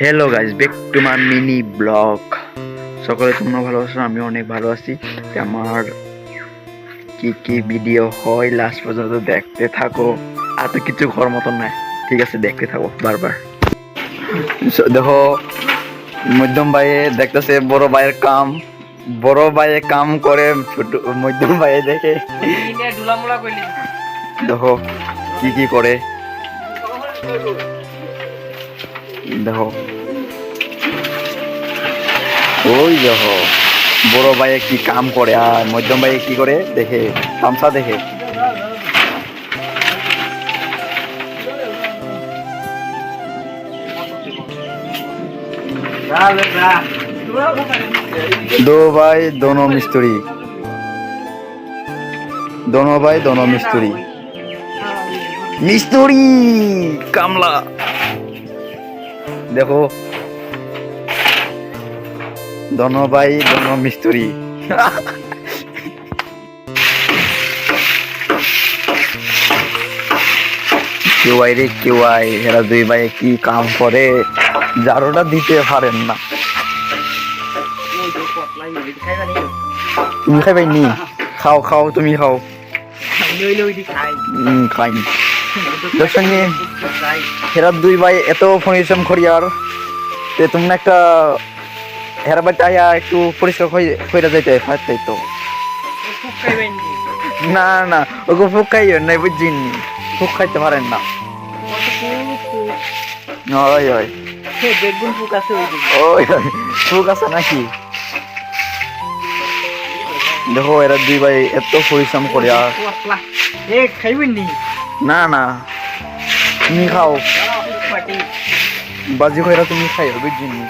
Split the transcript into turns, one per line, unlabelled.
Hello guys, back to my mini blog. সকলে তোমরা ভালো আছো? আমি অনেক ভালো আছি। আমার কি কি ভিডিও হয় লাস্ট পর্যন্ত দেখতে থাকো। আর তো কিছু ঘর মতন নাই, ঠিক আছে? দেখতে থাকো বারবার। দেখো, মধ্যম ভাইয়ে দেখতেছে বড় ভাইয়ের কাম। বড় ভাইয়ে কাম করে, ছোট মধ্যম ভাইয়ে দেখে। দেখো কি কি করে, দেখো। ওই দেখো বড় ভাইয়ে কি কাম করে আর মধ্যম ভাইয়ে কি করে দেখে, তামসা দেখে। दो भाई दोनों मिस्त्री, दोनों भाई दोनों मिस्त्री, मिस्त्री कामला। देखो दोनों भाई दोनों मिस्त्री। কেউ ভাই রে কেউ ভাই, এরা দুই ভাই কি কাম করে, জারোটা দিতে পারেন না। তুমি খাইবাই নি? খাও খাও, তুমি খাও। খাই সঙ্গে হেরা দুই ভাই এত পরিশ্রম করি আর তুমি একটা হেরা বাড়িতে আয়া একটু পরিষ্কার করে যাইতে পারতাই তো। না না, ওকে ফুক খাইও নাই, বুঝছিনি? ফুক খাইতে পারেন না। ওই ওই
বেগুন ফুক আছে,
ওই ফুক আছে নাকি? দেখো এরা দুই ভাই এত পরিশ্রম করে আর
খাইবেন নি?
না না, তুমি খাও। বাজি খয়রা তুমি খাইও, বুঝছিনি?